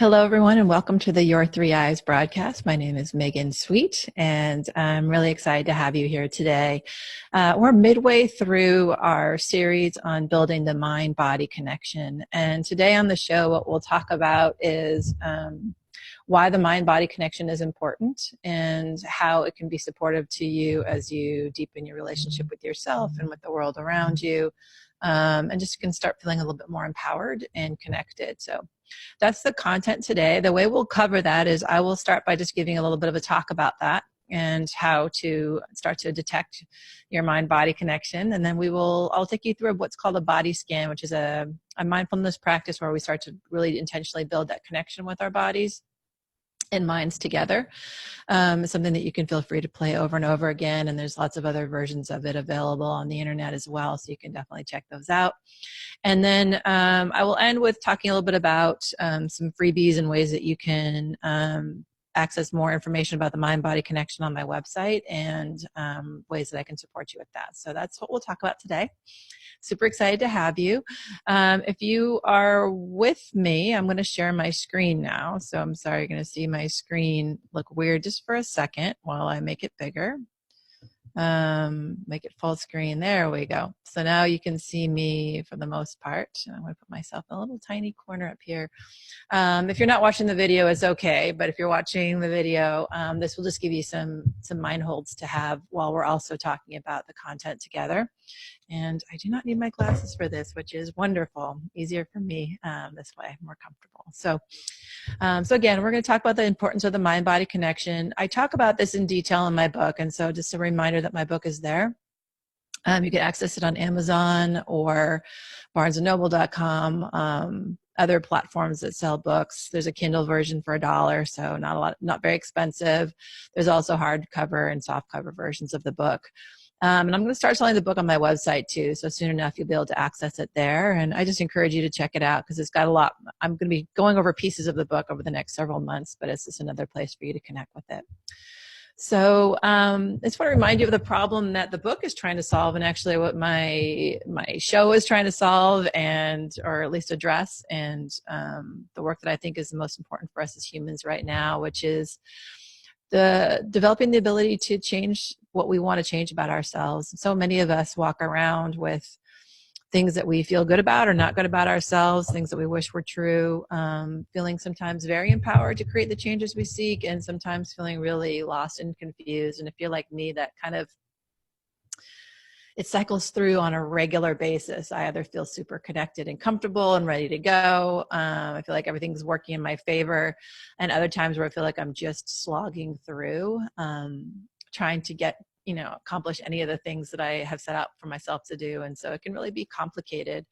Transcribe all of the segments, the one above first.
Hello, everyone, and welcome to the Your Three Eyes broadcast. My name is Megan Sweet, and I'm really excited to have you here today. We're midway through our series on building the mind-body connection, and today on the show, what we'll talk about is why the mind-body connection is important and how it can be supportive to you as you deepen your relationship with yourself and with the world around you, and just can start feeling a little bit more empowered and connected. So that's the content today. The way we'll cover that is I will start by just giving a little bit of a talk about that and how to start to detect your mind-body connection. And then I'll take you through what's called a body scan, which is a mindfulness practice where we start to really intentionally build that connection with our bodies and minds together. It's something that you can feel free to play over and over again, and there's lots of other versions of it available on the internet as well, so you can definitely check those out. And then I will end with talking a little bit about some freebies and ways that you can access more information about the mind-body connection on my website, and ways that I can support you with that. So that's what we'll talk about today. Super excited to have you. If you are with me, I'm going to share my screen now. So I'm sorry, you're going to see my screen look weird just for a second while I make it bigger. Make it full screen. There we go. So now you can see me for the most part. I'm going to put myself in a little tiny corner up here. If you're not watching the video, it's okay. But if you're watching the video, this will just give you some mind holds to have while we're also talking about the content together. And I do not need my glasses for this, which is wonderful. Easier for me this way, more comfortable. So again, we're going to talk about the importance of the mind-body connection. I talk about this in detail in my book, and so just a reminder that my book is there. You can access it on Amazon or barnesandnoble.com, other platforms that sell books. There's a Kindle version for $1, so not very expensive. There's also hardcover and softcover versions of the book. And I'm going to start selling the book on my website too, so soon enough you'll be able to access it there. And I just encourage you to check it out because it's got a lot. I'm going to be going over pieces of the book over the next several months, but it's just another place for you to connect with it. So I just want to remind you of the problem that the book is trying to solve, and actually what my show is trying to solve, or at least address, and the work that I think is the most important for us as humans right now, which is developing the ability to change what we want to change about ourselves. So many of us walk around with things that we feel good about or not good about ourselves, things that we wish were true, feeling sometimes very empowered to create the changes we seek, and sometimes feeling really lost and confused. And if you're like me, that kind of, it cycles through on a regular basis. I either feel super connected and comfortable and ready to go. I feel like everything's working in my favor. And other times where I feel like I'm just slogging through, trying to accomplish any of the things that I have set out for myself to do. And so it can really be complicated.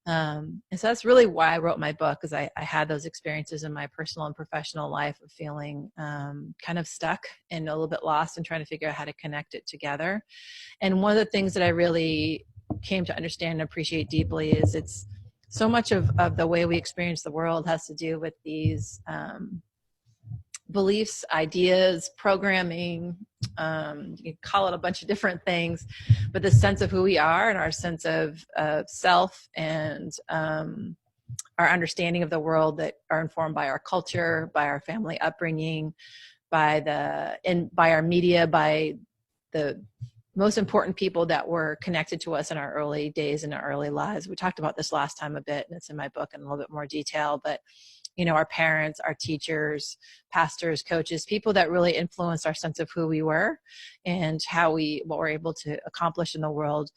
And so that's really why I wrote my book, because I had those experiences in my personal and professional life of feeling kind of stuck and a little bit lost and trying to figure out how to connect it together. And one of the things that I really came to understand and appreciate deeply is it's so much of the way we experience the world has to do with these beliefs, ideas, programming, you can call it a bunch of different things, but the sense of who we are and our sense of self and our understanding of the world that are informed by our culture, by our family upbringing, by our media, by the most important people that were connected to us in our early days and our early lives. We talked about this last time a bit, and it's in my book in a little bit more detail, but our parents, our teachers, pastors, coaches, people that really influenced our sense of who we were and what we're able to accomplish in the world.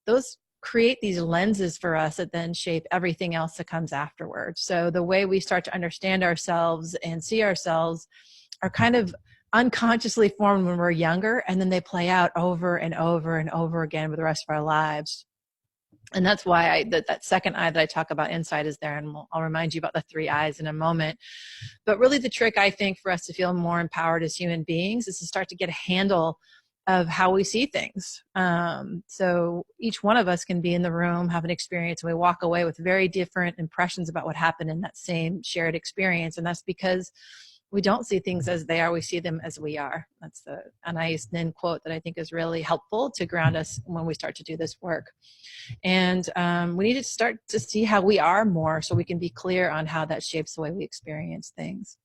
Those create these lenses for us that then shape everything else that comes afterwards. So the way we start to understand ourselves and see ourselves are kind of unconsciously formed when we're younger, and then they play out over and over and over again with the rest of our lives. And that's why that second eye that I talk about inside is there, and I'll remind you about the 3 eyes in a moment. But really the trick, I think, for us to feel more empowered as human beings is to start to get a handle of how we see things. So each one of us can be in the room, have an experience, and we walk away with very different impressions about what happened in that same shared experience. And that's because We don't see things as they are, we see them as we are. That's the Anais Nin quote that I think is really helpful to ground us when we start to do this work. And we need to start to see how we are more so we can be clear on how that shapes the way we experience things.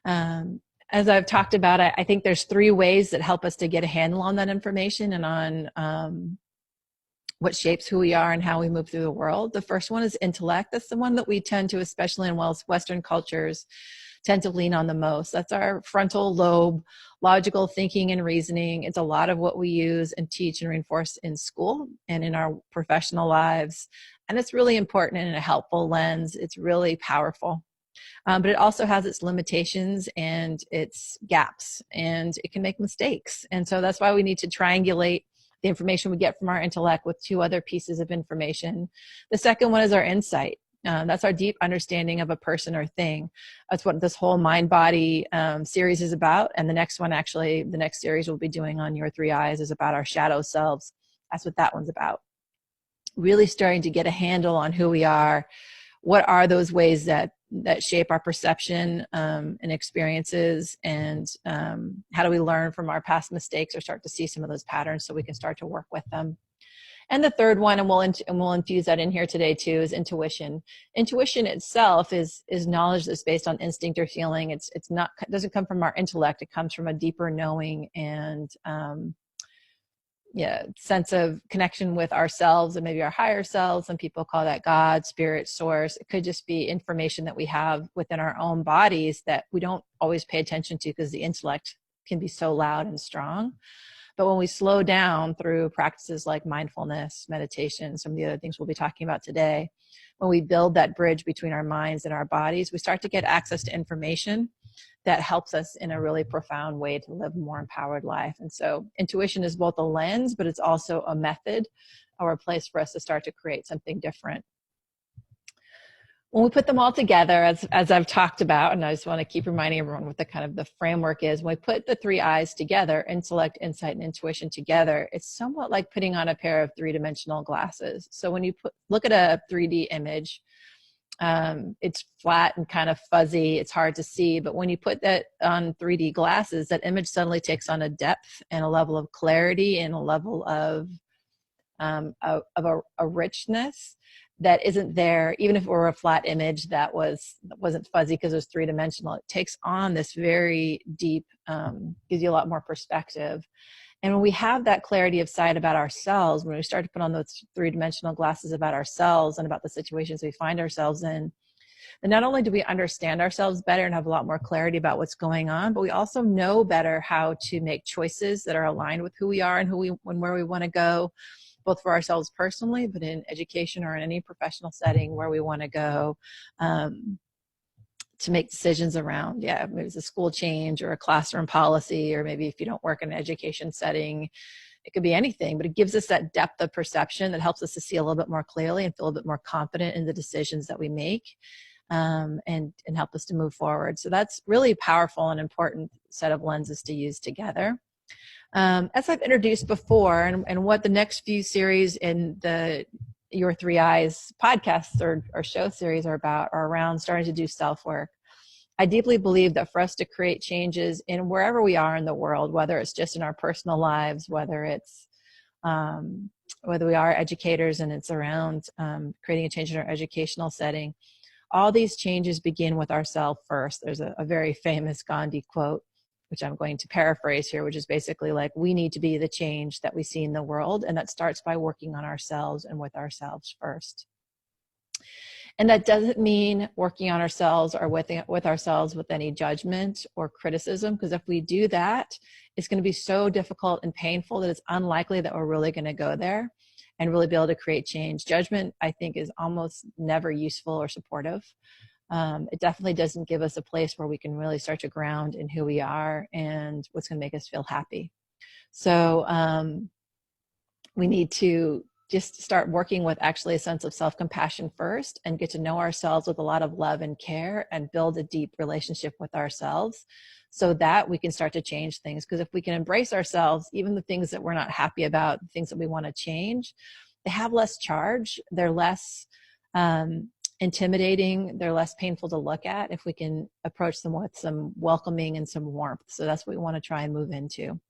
As I've talked about, I think there's 3 ways that help us to get a handle on that information and on what shapes who we are and how we move through the world. The first one is intellect. That's the one that we tend to, especially in Western cultures, tend to lean on the most. That's our frontal lobe, logical thinking and reasoning. It's a lot of what we use and teach and reinforce in school and in our professional lives. And it's really important in a helpful lens. It's really powerful. But it also has its limitations and its gaps, and it can make mistakes. And so that's why we need to triangulate the information we get from our intellect with 2 other pieces of information. The second one is our insight. That's our deep understanding of a person or thing. That's what this whole mind-body series is about. And the next one, actually, the next series we'll be doing on Your 3 Eyes is about our shadow selves. That's what that one's about. Really starting to get a handle on who we are. What are those ways that shape our perception and experiences, and how do we learn from our past mistakes or start to see some of those patterns so we can start to work with them. And the third one, and we'll infuse that in here today too, is intuition. Intuition itself is knowledge that's based on instinct or feeling. It doesn't come from our intellect. It comes from a deeper knowing and sense of connection with ourselves and maybe our higher selves. Some people call that God, spirit, source. It could just be information that we have within our own bodies that we don't always pay attention to because the intellect can be so loud and strong. But when we slow down through practices like mindfulness, meditation, some of the other things we'll be talking about today, when we build that bridge between our minds and our bodies, we start to get access to information that helps us in a really profound way to live a more empowered life. And so intuition is both a lens, but it's also a method or a place for us to start to create something different. When we put them all together, as I've talked about, and I just want to keep reminding everyone what the kind of the framework is, when we put the 3 eyes together, intellect, insight, and intuition together, it's somewhat like putting on a pair of 3-dimensional glasses. So when you look at a 3D image, it's flat and kind of fuzzy. It's hard to see. But when you put that on 3D glasses, that image suddenly takes on a depth and a level of clarity and a level of a richness that isn't there, even if it were a flat image that wasn't fuzzy because it was 3-dimensional. It takes on this very deep, gives you a lot more perspective. And when we have that clarity of sight about ourselves, when we start to put on those 3-dimensional glasses about ourselves and about the situations we find ourselves in, then not only do we understand ourselves better and have a lot more clarity about what's going on, but we also know better how to make choices that are aligned with who we are and where we want to go, both for ourselves personally, but in education or in any professional setting where we want to go. To make decisions around, maybe it's a school change or a classroom policy, or maybe if you don't work in an education setting, it could be anything, but it gives us that depth of perception that helps us to see a little bit more clearly and feel a bit more confident in the decisions that we make, and help us to move forward. So that's really powerful and important set of lenses to use together. As I've introduced before, and what the next few series in the Your 3 Eyes podcasts or show series are about, are around starting to do self-work. I deeply believe that for us to create changes in wherever we are in the world, whether it's just in our personal lives, whether we are educators and it's around creating a change in our educational setting, all these changes begin with ourselves first. There's a very famous Gandhi quote, which I'm going to paraphrase here, which is basically like, we need to be the change that we see in the world, and that starts by working on ourselves and with ourselves first. And that doesn't mean working on ourselves or with ourselves with any judgment or criticism, because if we do that, it's going to be so difficult and painful that it's unlikely that we're really going to go there and really be able to create change. Judgment, I think, is almost never useful or supportive. It definitely doesn't give us a place where we can really start to ground in who we are and what's going to make us feel happy. So we need to just start working with actually a sense of self-compassion first and get to know ourselves with a lot of love and care and build a deep relationship with ourselves so that we can start to change things. Because if we can embrace ourselves, even the things that we're not happy about, the things that we want to change, they have less charge, they're less intimidating. They're less painful to look at if we can approach them with some welcoming and some warmth. So that's what we want to try and move into.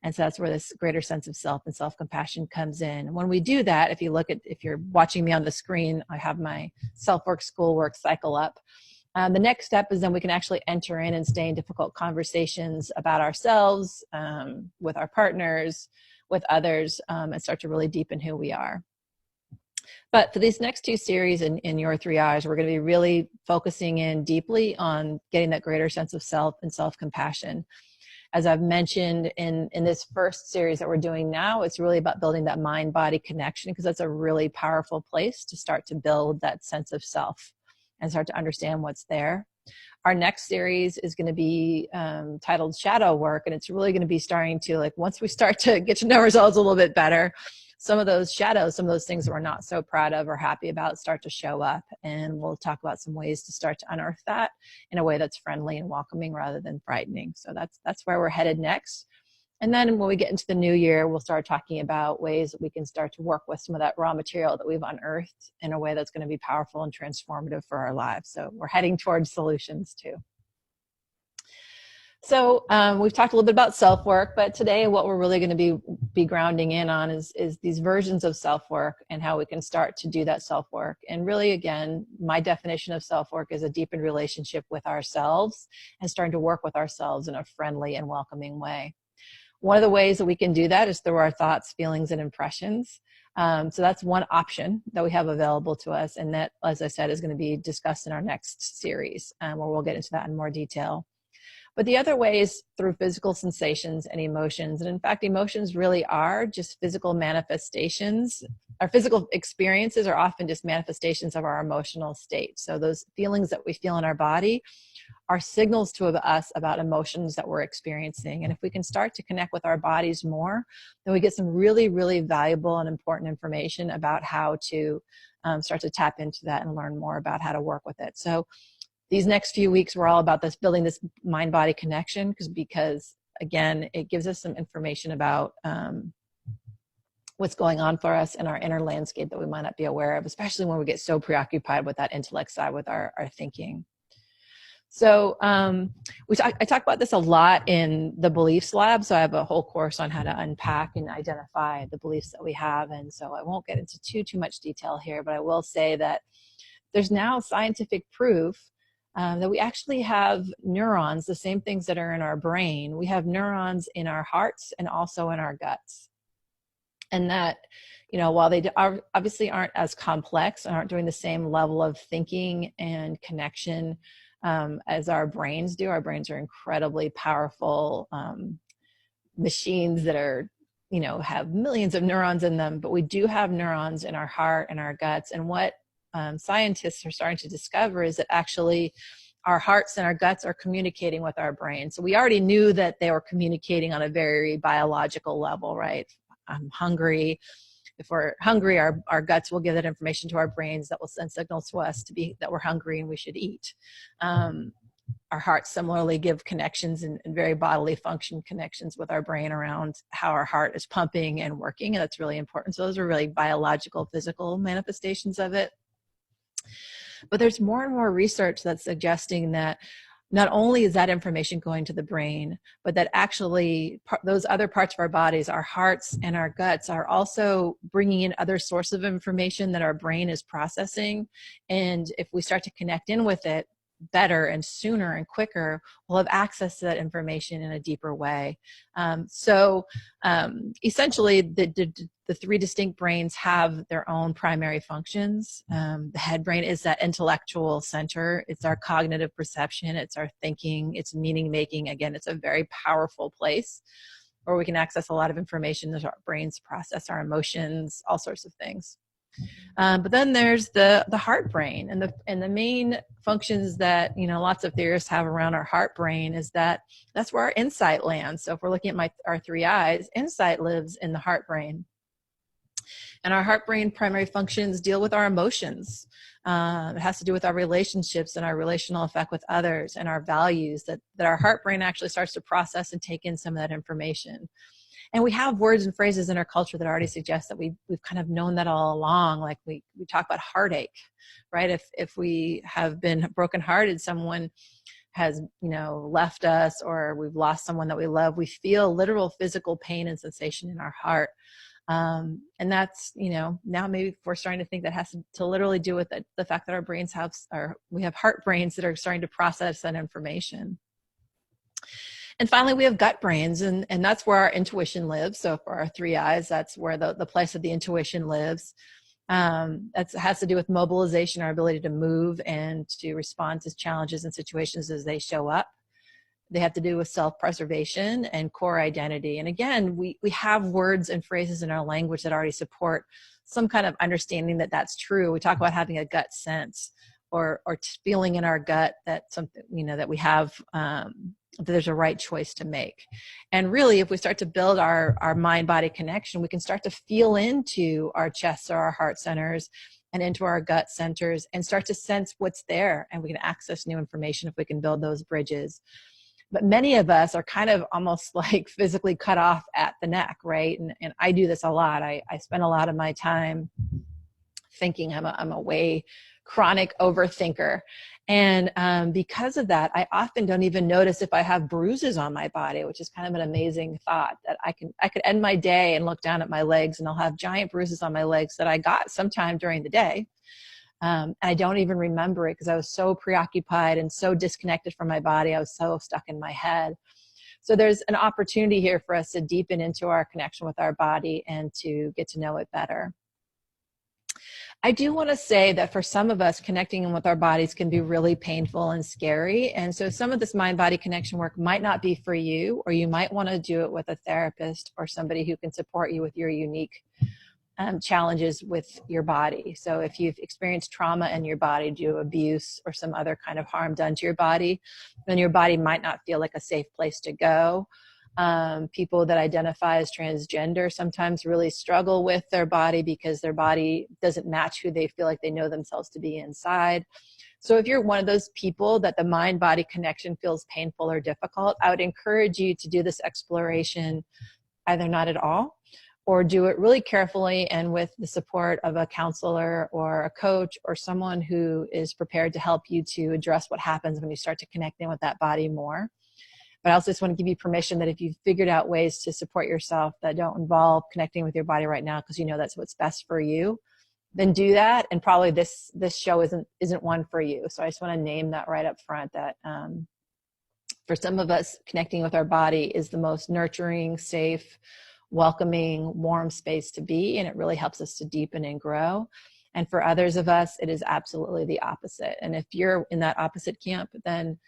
And so that's where this greater sense of self and self-compassion comes in. And when we do that, if you're watching me on the screen, I have my self-work, schoolwork cycle up. The next step is then we can actually enter in and stay in difficult conversations about ourselves, with our partners, with others, and start to really deepen who we are. But for these next two series in Your 3 I's, we're going to be really focusing in deeply on getting that greater sense of self and self-compassion. As I've mentioned in this first series that we're doing now, it's really about building that mind-body connection, because that's a really powerful place to start to build that sense of self and start to understand what's there. Our next series is going to be titled Shadow Work, and it's really going to be starting to, like, once we start to get to know ourselves a little bit better, some of those shadows, some of those things that we're not so proud of or happy about start to show up, and we'll talk about some ways to start to unearth that in a way that's friendly and welcoming rather than frightening. So that's where we're headed next. And then when we get into the new year, we'll start talking about ways that we can start to work with some of that raw material that we've unearthed in a way that's going to be powerful and transformative for our lives. So we're heading towards solutions too. So we've talked a little bit about self-work, but today what we're really going to be grounding in on is these versions of self-work and how we can start to do that self-work. And really, again, my definition of self-work is a deepened relationship with ourselves and starting to work with ourselves in a friendly and welcoming way. One of the ways that we can do that is through our thoughts, feelings, and impressions. So that's one option that we have available to us, and that, as I said, is going to be discussed in our next series, where we'll get into that in more detail. But the other way is through physical sensations and emotions. And in fact, emotions really are just physical manifestations. Our physical experiences are often just manifestations of our emotional state. So those feelings that we feel in our body are signals to us about emotions that we're experiencing. And if we can start to connect with our bodies more, then we get some really, really valuable and important information about how to start to tap into that and learn more about how to work with it. So these next few weeks, we're all about building this mind-body connection, because again, it gives us some information about what's going on for us in our inner landscape that we might not be aware of, especially when we get so preoccupied with that intellect side, with our thinking. So I talk about this a lot in the Beliefs Lab. So I have a whole course on how to unpack and identify the beliefs that we have. And so I won't get into too much detail here, but I will say that there's now scientific proof that we actually have neurons, the same things that are in our brain. We have neurons in our hearts and also in our guts. And that, while they obviously aren't as complex and aren't doing the same level of thinking and connection as our brains do, our brains are incredibly powerful machines that are, have millions of neurons in them, but we do have neurons in our heart and our guts. And what scientists are starting to discover is that actually our hearts and our guts are communicating with our brain. So we already knew that they were communicating on a very biological level, right? I'm hungry. If we're hungry, our guts will give that information to our brains that will send signals to us that we're hungry and we should eat. Our hearts similarly give connections and very bodily function connections with our brain around how our heart is pumping and working, and that's really important. So those are really biological, physical manifestations of it. But there's more and more research that's suggesting that not only is that information going to the brain, but that actually those other parts of our bodies, our hearts and our guts, are also bringing in other sources of information that our brain is processing. And if we start to connect in with it better and sooner and quicker, we'll have access to that information in a deeper way. Essentially, the three distinct brains have their own primary functions. The head brain is that intellectual center. It's our cognitive perception. It's our thinking. It's meaning making. Again, it's a very powerful place where we can access a lot of information that our brains process, our emotions, all sorts of things. But then there's the heart brain, and the main functions that lots of theorists have around our heart brain is that's where our insight lands. So if we're looking at our 3 I's, insight lives in the heart brain. And our heart brain primary functions deal with our emotions. It has to do with our relationships and our relational effect with others and our values, that our heart brain actually starts to process and take in some of that information. And we have words and phrases in our culture that already suggest that we've kind of known that all along. Like we talk about heartache, right? If we have been brokenhearted, someone has, left us, or we've lost someone that we love, we feel literal physical pain and sensation in our heart. And that's, now maybe we're starting to think that has to literally do with the fact that our brains we have heart brains that are starting to process that information. And finally, we have gut brains, and that's where our intuition lives. So for our three eyes, that's where the place of the intuition lives. That has to do with mobilization, our ability to move and to respond to challenges and situations as they show up. They have to do with self-preservation and core identity. And again, we have words and phrases in our language that already support some kind of understanding that that's true. We talk about having a gut sense, or feeling in our gut that something, that we have, that there's a right choice to make. And really, if we start to build our mind-body connection, we can start to feel into our chests or our heart centers and into our gut centers and start to sense what's there. And we can access new information if we can build those bridges. But many of us are kind of almost like physically cut off at the neck, right? And I do this a lot. I spend a lot of my time thinking. I'm a way chronic overthinker. And because of that, I often don't even notice if I have bruises on my body, which is kind of an amazing thought, that I could end my day and look down at my legs and I'll have giant bruises on my legs that I got sometime during the day. I don't even remember it because I was so preoccupied and so disconnected from my body. I was so stuck in my head. So there's an opportunity here for us to deepen into our connection with our body and to get to know it better. I do want to say that for some of us, connecting with our bodies can be really painful and scary. And so some of this mind-body connection work might not be for you, or you might want to do it with a therapist or somebody who can support you with your unique challenges with your body. So if you've experienced trauma in your body due to abuse or some other kind of harm done to your body, then your body might not feel like a safe place to go. People that identify as transgender sometimes really struggle with their body because their body doesn't match who they feel like they know themselves to be inside. So if you're one of those people that the mind-body connection feels painful or difficult, I would encourage you to do this exploration either not at all, or do it really carefully and with the support of a counselor or a coach or someone who is prepared to help you to address what happens when you start to connect in with that body more. But I also just want to give you permission that if you've figured out ways to support yourself that don't involve connecting with your body right now, because you know that's what's best for you, then do that. And probably this show isn't one for you. So I just want to name that right up front, that for some of us, connecting with our body is the most nurturing, safe, welcoming, warm space to be, and it really helps us to deepen and grow. And for others of us, it is absolutely the opposite. And if you're in that opposite camp, then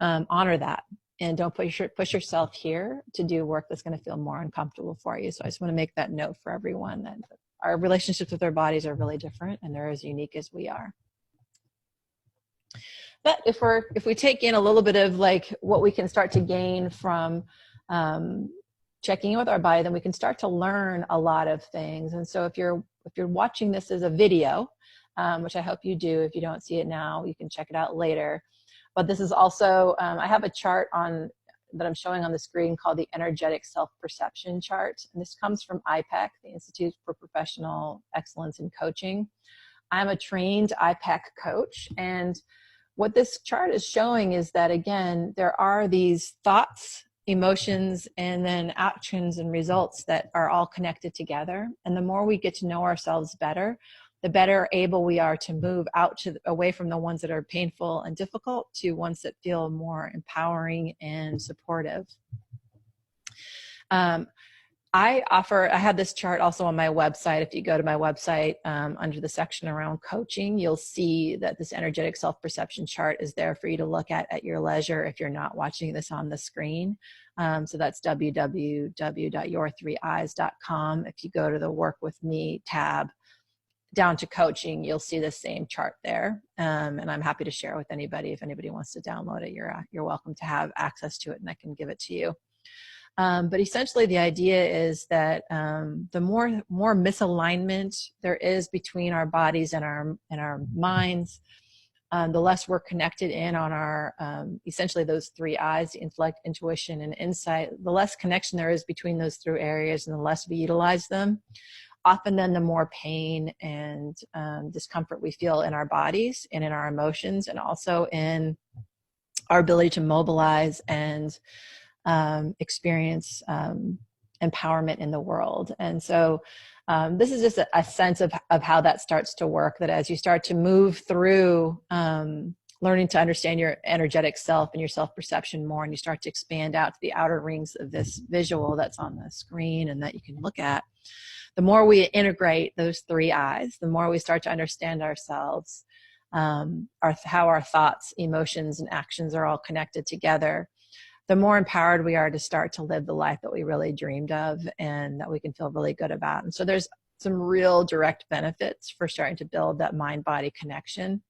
honor that. And don't push yourself here to do work that's going to feel more uncomfortable for you. So I just want to make that note for everyone, that our relationships with our bodies are really different and they're as unique as we are. But if we take in a little bit of like what we can start to gain from checking in with our body, then we can start to learn a lot of things. And so if you're watching this as a video, which I hope you do, if you don't see it now, you can check it out later. But this is also, I have a chart that I'm showing on the screen called the Energetic Self-Perception Chart. And this comes from IPEC, the Institute for Professional Excellence in Coaching. I'm a trained IPEC coach. And what this chart is showing is that, again, there are these thoughts, emotions, and then actions and results that are all connected together. And the more we get to know ourselves better, the better able we are to move away from the ones that are painful and difficult to ones that feel more empowering and supportive. I have this chart also on my website. If you go to my website, under the section around coaching, you'll see that this energetic self-perception chart is there for you to look at your leisure if you're not watching this on the screen. So that's www.your3eyes.com. If you go to the Work With Me tab, down to coaching, you'll see the same chart there. And I'm happy to share with anybody. If anybody wants to download it, you're welcome to have access to it, and I can give it to you. But essentially the idea is that the more misalignment there is between our bodies and our minds, the less we're connected in on our, essentially those three I's, intellect, intuition, and insight, the less connection there is between those three areas and the less we utilize them. Often then the more pain and discomfort we feel in our bodies and in our emotions, and also in our ability to mobilize and experience empowerment in the world. And so this is just a sense of how that starts to work, that as you start to move through learning to understand your energetic self and your self-perception more, and you start to expand out to the outer rings of this visual that's on the screen and that you can look at, the more we integrate those three I's, the more we start to understand ourselves, how our thoughts, emotions, and actions are all connected together, the more empowered we are to start to live the life that we really dreamed of and that we can feel really good about. And so there's some real direct benefits for starting to build that mind-body connection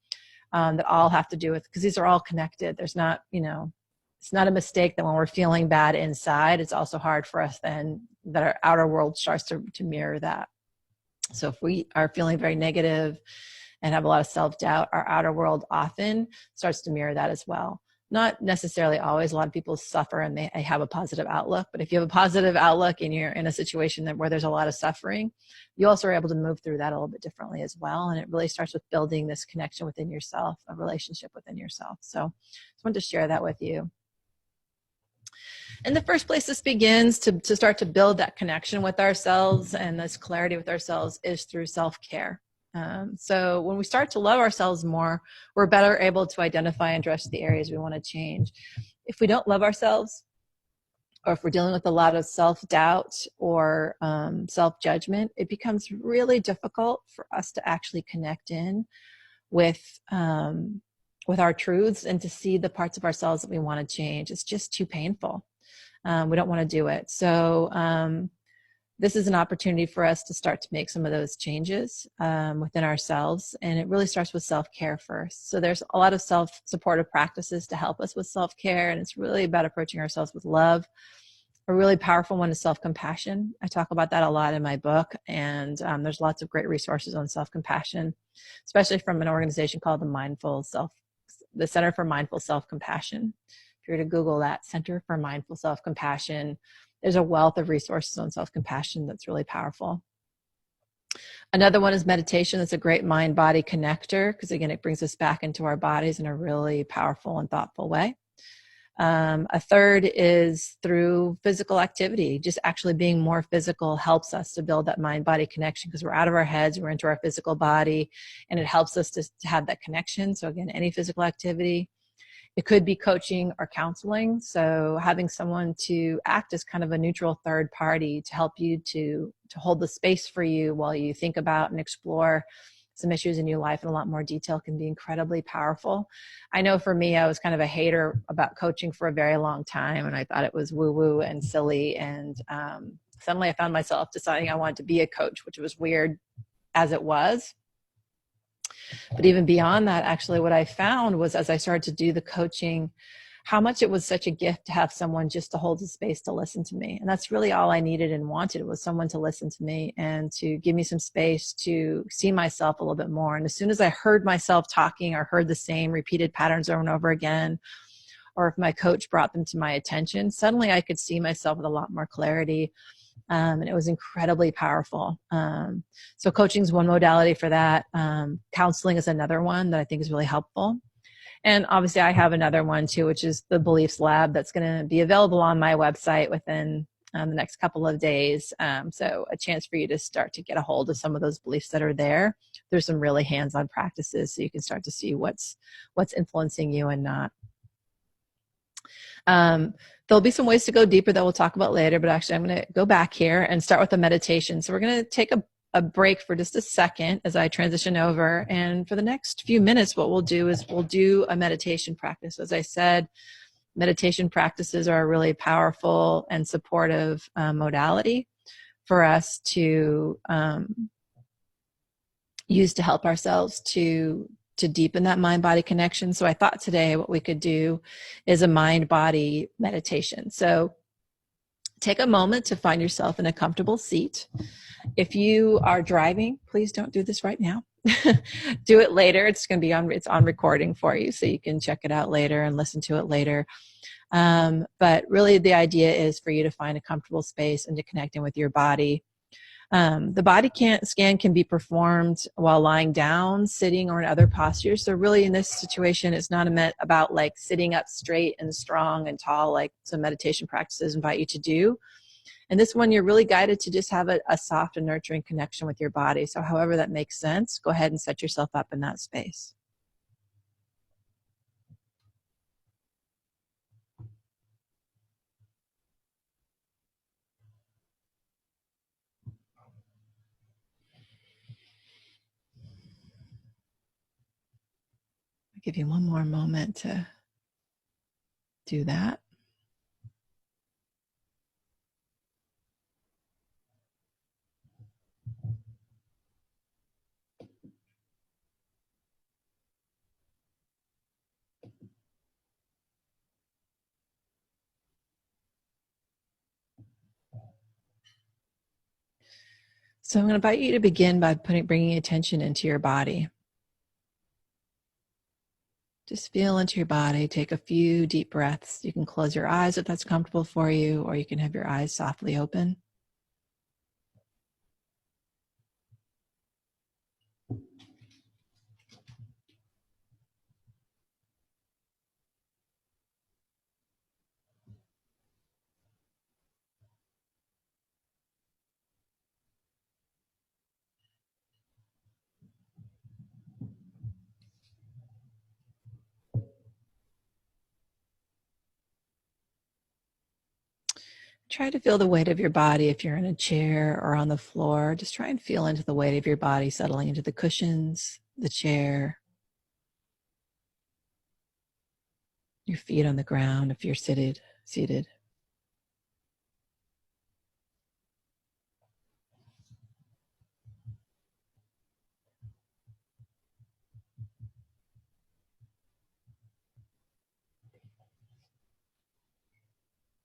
that all have to do with, because these are all connected. There's not, it's not a mistake that when we're feeling bad inside, it's also hard for us then that our outer world starts to mirror that. So if we are feeling very negative and have a lot of self-doubt, our outer world often starts to mirror that as well. Not necessarily always. A lot of people suffer and they have a positive outlook, but if you have a positive outlook and you're in a situation where there's a lot of suffering, you also are able to move through that a little bit differently as well. And it really starts with building this connection within yourself, a relationship within yourself. So I just wanted to share that with you. In the first place, this begins to start to build that connection with ourselves and this clarity with ourselves is through self-care. So when we start to love ourselves more, we're better able to identify and address the areas we want to change. If we don't love ourselves, or if we're dealing with a lot of self-doubt or self-judgment, it becomes really difficult for us to actually connect in with our truths and to see the parts of ourselves that we want to change. It's just too painful. We don't want to do it. So this is an opportunity for us to start to make some of those changes within ourselves. And it really starts with self-care first. So there's a lot of self-supportive practices to help us with self-care. And it's really about approaching ourselves with love. A really powerful one is self-compassion. I talk about that a lot in my book. And there's lots of great resources on self-compassion, especially from an organization called the Center for Mindful Self-Compassion. If you were to Google that, Center for Mindful Self-Compassion, there's a wealth of resources on self-compassion that's really powerful. Another one is meditation. That's a great mind-body connector because, again, it brings us back into our bodies in a really powerful and thoughtful way. A third is through physical activity. Just actually being more physical helps us to build that mind-body connection because we're out of our heads, we're into our physical body, and it helps us to have that connection. So again, any physical activity. It could be coaching or counseling. So having someone to act as kind of a neutral third party to help you to hold the space for you while you think about and explore some issues in your life in a lot more detail can be incredibly powerful. I know for me, I was kind of a hater about coaching for a very long time, and I thought it was woo-woo and silly. And suddenly I found myself deciding I wanted to be a coach, which was weird as it was. But even beyond that, actually, what I found was as I started to do the coaching, how much it was such a gift to have someone just to hold the space to listen to me. And that's really all I needed and wanted was someone to listen to me and to give me some space to see myself a little bit more. And as soon as I heard myself talking or heard the same repeated patterns over and over again, or if my coach brought them to my attention, suddenly I could see myself with a lot more clarity. And it was incredibly powerful. So coaching is one modality for that. Counseling is another one that I think is really helpful. And obviously I have another one too, which is the Beliefs Lab that's going to be available on my website within the next couple of days. So a chance for you to start to get a hold of some of those beliefs that are there. There's some really hands-on practices so you can start to see what's influencing you and not. There'll be some ways to go deeper that we'll talk about later, but actually I'm going to go back here and start with a meditation. So we're going to take a break for just a second as I transition over. And for the next few minutes, what we'll do is we'll do a meditation practice. As I said, meditation practices are a really powerful and supportive modality for us to use to help ourselves to deepen that mind-body connection. So I thought today what we could do is a mind-body meditation. So take a moment to find yourself in a comfortable seat. If you are driving, please don't do this right now. do it later. It's going to be on, it's on recording for you, so you can check it out later and listen to it later. But really the idea is for you to find a comfortable space and to connect in with your body. The body scan can be performed while lying down, sitting, or in other postures. So really in this situation, it's not about like sitting up straight and strong and tall like some meditation practices invite you to do. And this one, you're really guided to just have a soft and nurturing connection with your body. So however that makes sense, go ahead and set yourself up in that space. I'll give you one more moment to do that. So I'm going to invite you to begin by bringing attention into your body. Just feel into your body. Take a few deep breaths. You can close your eyes if that's comfortable for you, or you can have your eyes softly open. Try to feel the weight of your body if you're in a chair or on the floor. Just try and feel into the weight of your body settling into the cushions, the chair, your feet on the ground if you're seated.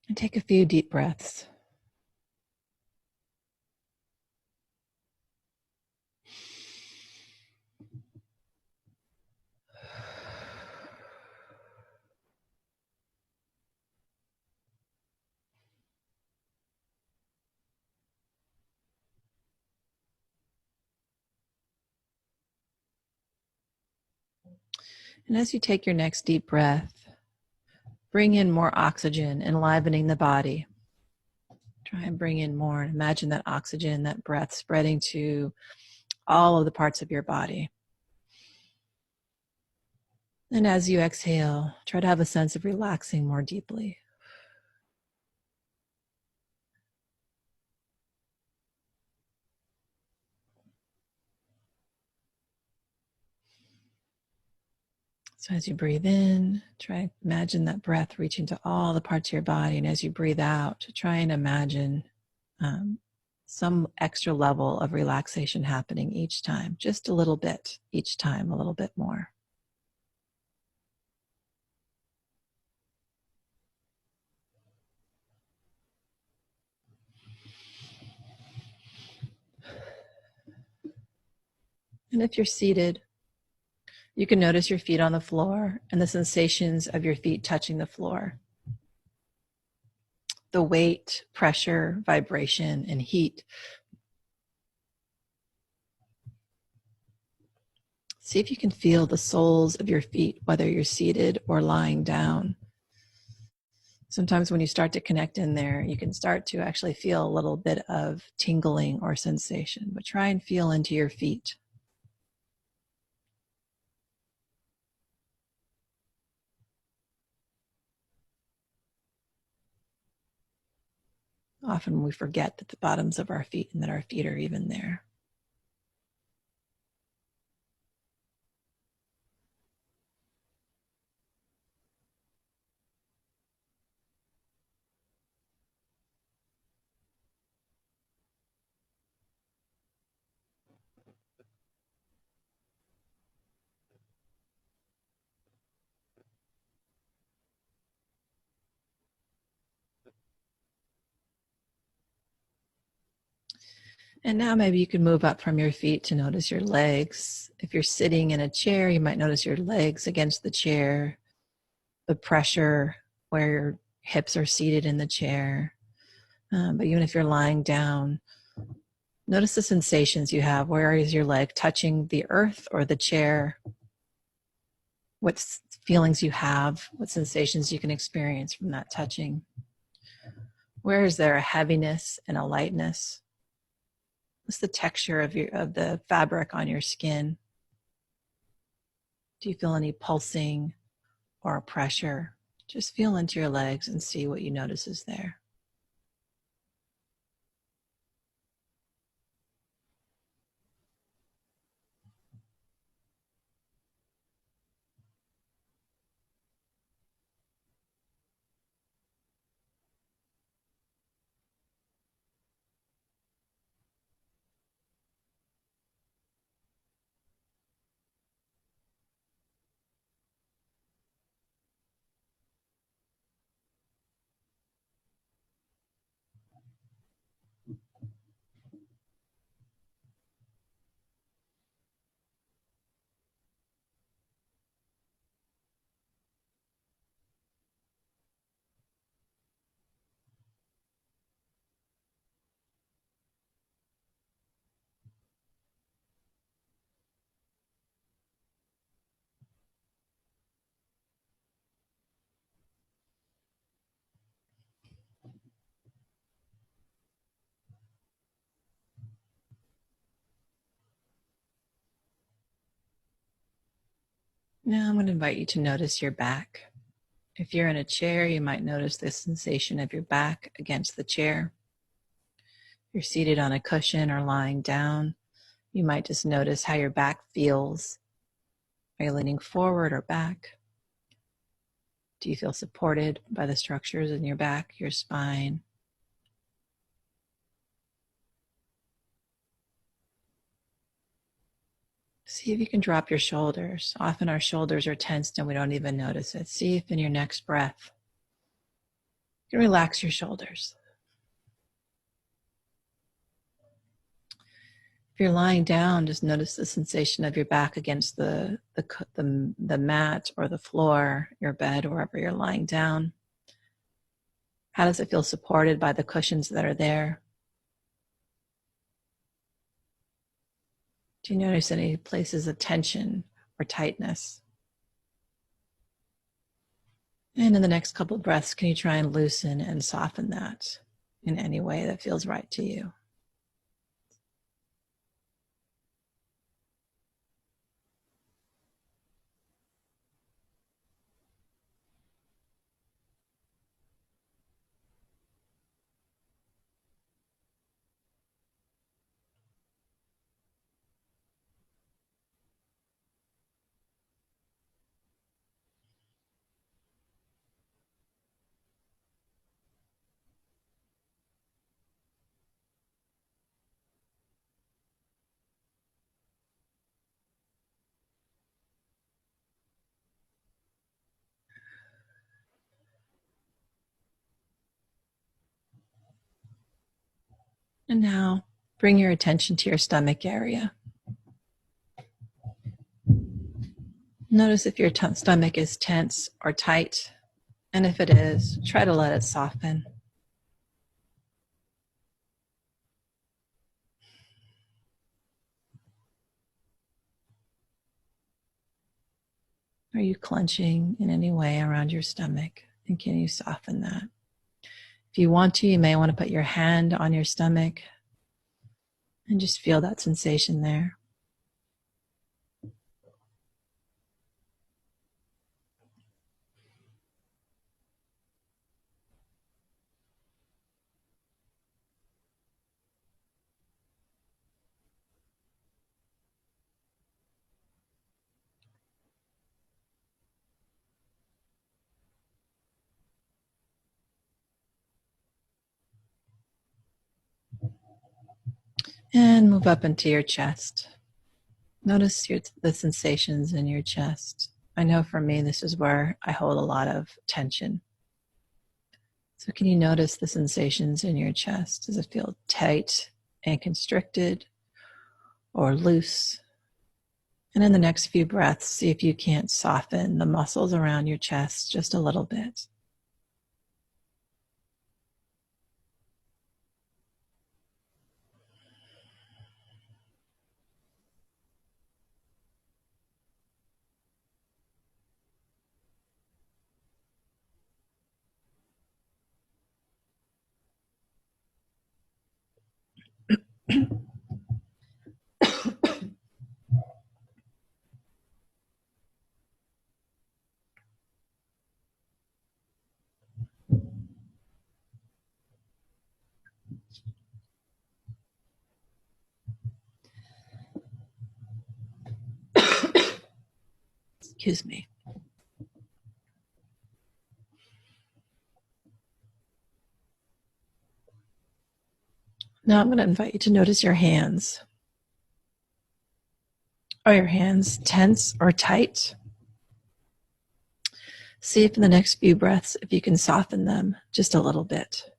And take a few deep breaths. And as you take your next deep breath, bring in more oxygen, enlivening the body. Try and bring in more and imagine that oxygen, that breath spreading to all of the parts of your body. And as you exhale, try to have a sense of relaxing more deeply. So as you breathe in, try and imagine that breath reaching to all the parts of your body. And as you breathe out, try and imagine some extra level of relaxation happening each time, just a little bit each time, a little bit more. And if you're seated, you can notice your feet on the floor and the sensations of your feet touching the floor. The weight, pressure, vibration, and heat. See if you can feel the soles of your feet, whether you're seated or lying down. Sometimes when you start to connect in there, you can start to actually feel a little bit of tingling or sensation, but try and feel into your feet. Often we forget that the bottoms of our feet and that our feet are even there. And now maybe you can move up from your feet to notice your legs. If you're sitting in a chair, you might notice your legs against the chair, the pressure where your hips are seated in the chair. But even if you're lying down, notice the sensations you have. Where is your leg touching the earth or the chair? What feelings you have, what sensations you can experience from that touching. Where is there a heaviness and a lightness? What's the texture of the fabric on your skin? Do you feel any pulsing or pressure? Just feel into your legs and see what you notice is there. Now I'm going to invite you to notice your back. If you're in a chair, you might notice the sensation of your back against the chair. If you're seated on a cushion or lying down, you might just notice how your back feels. Are you leaning forward or back? Do you feel supported by the structures in your back, your spine? See if you can drop your shoulders. Often our shoulders are tensed and we don't even notice it. See if in your next breath, you can relax your shoulders. If you're lying down, just notice the sensation of your back against the mat or the floor, your bed, wherever you're lying down. How does it feel supported by the cushions that are there? Do you notice any places of tension or tightness? And in the next couple of breaths, can you try and loosen and soften that in any way that feels right to you? And now bring your attention to your stomach area. Notice if your stomach is tense or tight, and if it is, try to let it soften. Are you clenching in any way around your stomach? And can you soften that? If you want to, you may want to put your hand on your stomach and just feel that sensation there. And move up into your chest. Notice the sensations in your chest. I know for me, this is where I hold a lot of tension. So can you notice the sensations in your chest? Does it feel tight and constricted or loose. And in the next few breaths, see if you can't soften the muscles around your chest just a little bit. Excuse me. Now I'm going to invite you to notice your hands. Are your hands tense or tight? See if in the next few breaths, if you can soften them just a little bit.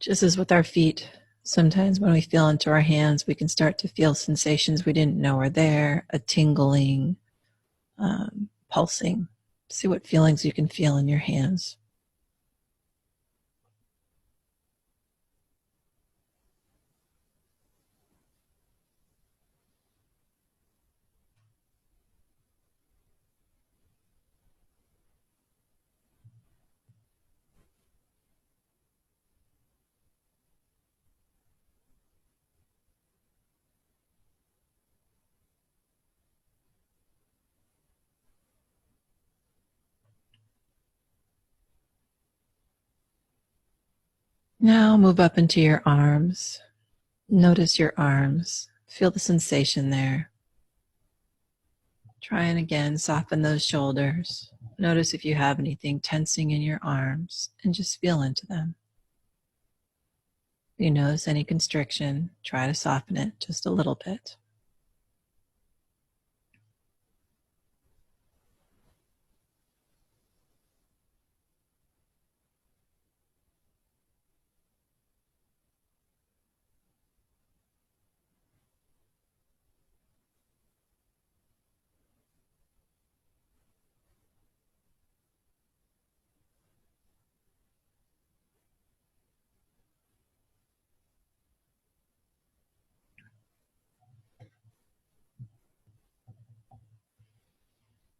Just as with our feet, sometimes when we feel into our hands, we can start to feel sensations we didn't know were there, a tingling, pulsing. See what feelings you can feel in your hands. Now move up into your arms. Notice your arms. Feel the sensation there. Try and again soften those shoulders. Notice if you have anything tensing in your arms and just feel into them. If you notice any constriction, try to soften it just a little bit.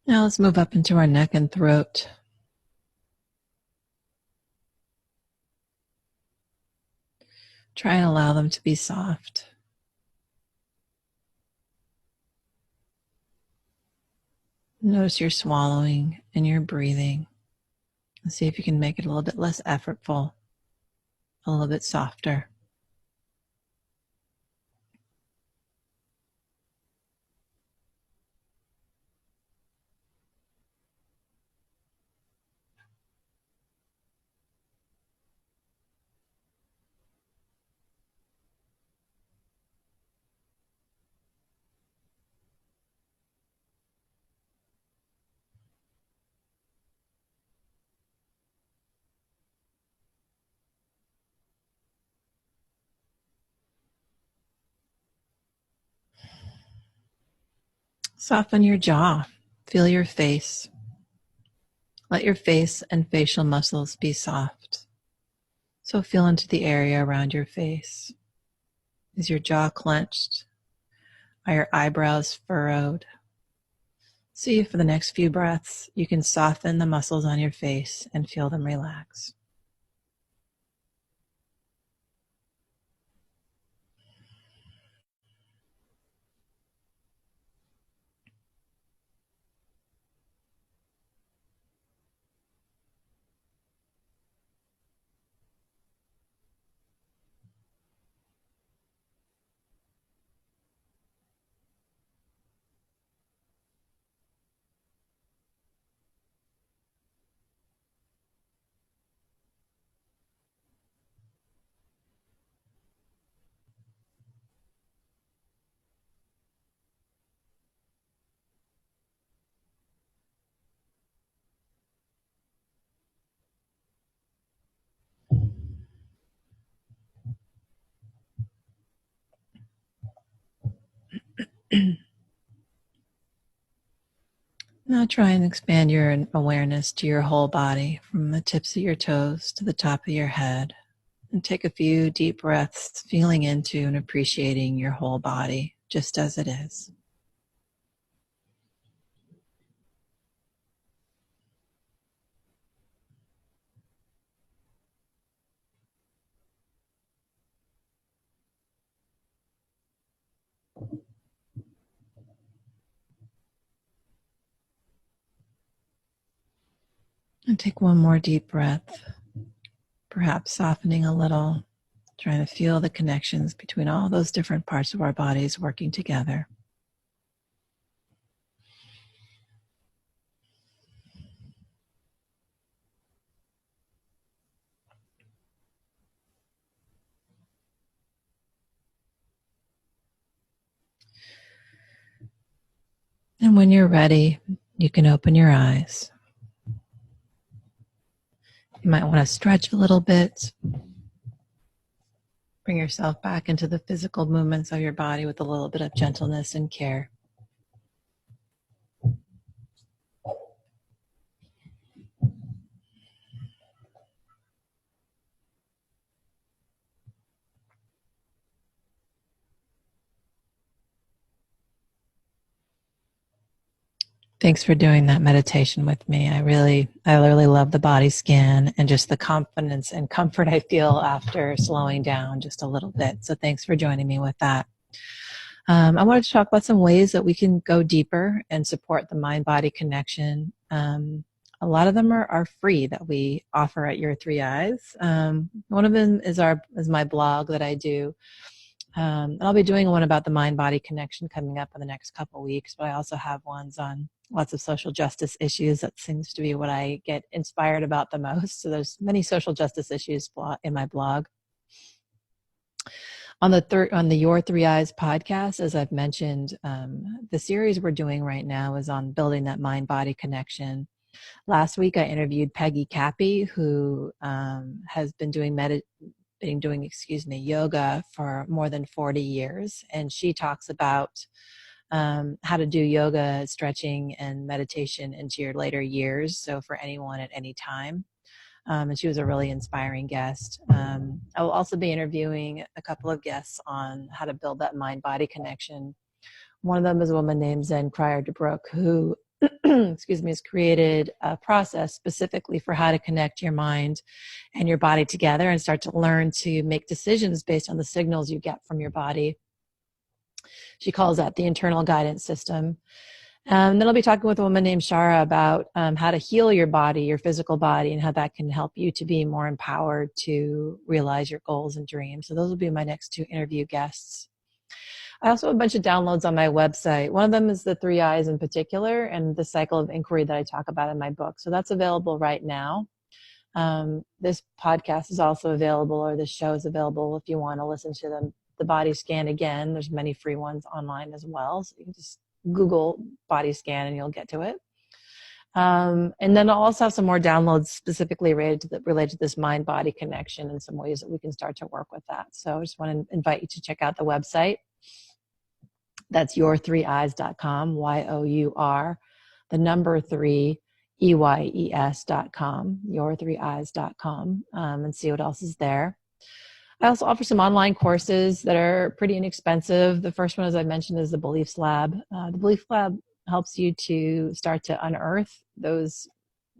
Now let's move up into our neck and throat. Try and allow them to be soft. Notice your swallowing and your breathing. And see if you can make it a little bit less effortful, a little bit softer. Soften your jaw. Feel your face. Let your face and facial muscles be soft. So feel into the area around your face. Is your jaw clenched? Are your eyebrows furrowed? See if for the next few breaths you can soften the muscles on your face and feel them relax. Now try and expand your awareness to your whole body, from the tips of your toes to the top of your head. And take a few deep breaths, feeling into and appreciating your whole body just as it is. And take one more deep breath, perhaps softening a little, trying to feel the connections between all those different parts of our bodies working together. And when you're ready, you can open your eyes. You might want to stretch a little bit. Bring yourself back into the physical movements of your body with a little bit of gentleness and care. Thanks for doing that meditation with me. I really love the body scan and just the confidence and comfort I feel after slowing down just a little bit. So thanks for joining me with that. I wanted to talk about some ways that we can go deeper and support the mind-body connection. A lot of them are free that we offer at Your Three Eyes. One of them is my blog that I do. And I'll be doing one about the mind-body connection coming up in the next couple weeks, but I also have ones on lots of social justice issues. That seems to be what I get inspired about the most. So there's many social justice issues in my blog. On the Your Three Eyes podcast, as I've mentioned, the series we're doing right now is on building that mind-body connection. Last week, I interviewed Peggy Cappy, who has been doing yoga for more than 40 years. And she talks about how to do yoga, stretching, and meditation into your later years. So for anyone at any time. And she was a really inspiring guest. I will also be interviewing a couple of guests on how to build that mind-body connection. One of them is a woman named Zen Cryer DeBrook, who has created a process specifically for how to connect your mind and your body together and start to learn to make decisions based on the signals you get from your body. She calls that the internal guidance system. Then I'll be talking with a woman named Shara about how to heal your body, your physical body, and how that can help you to be more empowered to realize your goals and dreams. So those will be my next two interview guests. I also have a bunch of downloads on my website. One of them is the Three Eyes in particular and the cycle of inquiry that I talk about in my book. So that's available right now. This podcast is also available, or this show is available if you want to listen to the body scan again. There's many free ones online as well. So you can just Google body scan and you'll get to it. And then I'll also have some more downloads specifically related to this mind-body connection and some ways that we can start to work with that. So I just want to invite you to check out the website. That's your3eyes.com, YOUR, the number 3, EYES.com, your3eyes.com, and see what else is there. I also offer some online courses that are pretty inexpensive. The first one, as I mentioned, is the Beliefs Lab. The Beliefs Lab helps you to start to unearth those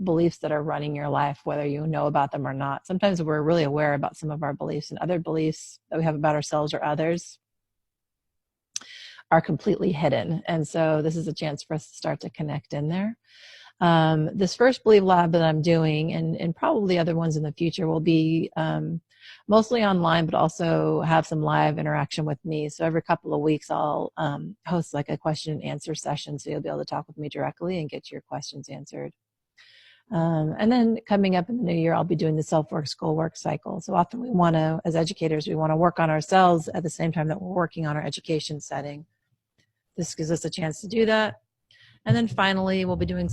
beliefs that are running your life, whether you know about them or not. Sometimes we're really aware about some of our beliefs, and other beliefs that we have about ourselves or others are completely hidden. And so this is a chance for us to start to connect in there. This first Belief Lab that I'm doing, and probably other ones in the future, will be mostly online, but also have some live interaction with me. So every couple of weeks, I'll host like a question and answer session. So you'll be able to talk with me directly and get your questions answered. And then coming up in the new year, I'll be doing the self-work school work cycle. So often we want to, as educators, we want to work on ourselves at the same time that we're working on our education setting. This gives us a chance to do that. And then finally, we'll be doing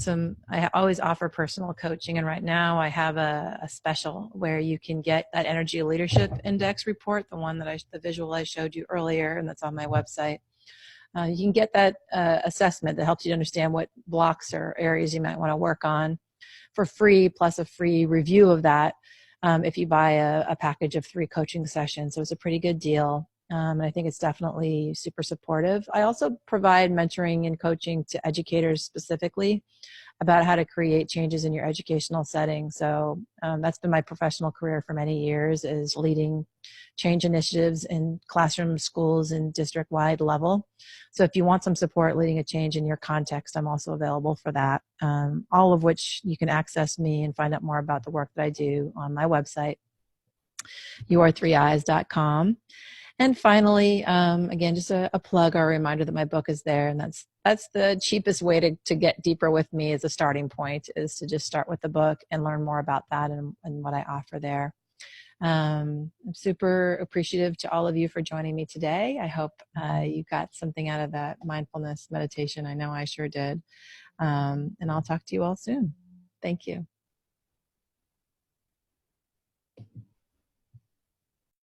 I always offer personal coaching. And right now I have a special where you can get that Energy Leadership Index report, the visual I showed you earlier, and that's on my website. You can get that assessment that helps you to understand what blocks or areas you might want to work on for free, plus a free review of that if you buy a package of 3 coaching sessions. So it's a pretty good deal. And I think it's definitely super supportive. I also provide mentoring and coaching to educators specifically about how to create changes in your educational setting. So that's been my professional career for many years, is leading change initiatives in classroom, schools, and district-wide level. So if you want some support leading a change in your context, I'm also available for that. All of which you can access me and find out more about the work that I do on my website, your3eyes.com. And finally, again, just a plug or a reminder that my book is there, and that's the cheapest way to get deeper with me as a starting point, is to just start with the book and learn more about that and what I offer there. I'm super appreciative to all of you for joining me today. I hope you got something out of that mindfulness meditation. I know I sure did. And I'll talk to you all soon. Thank you.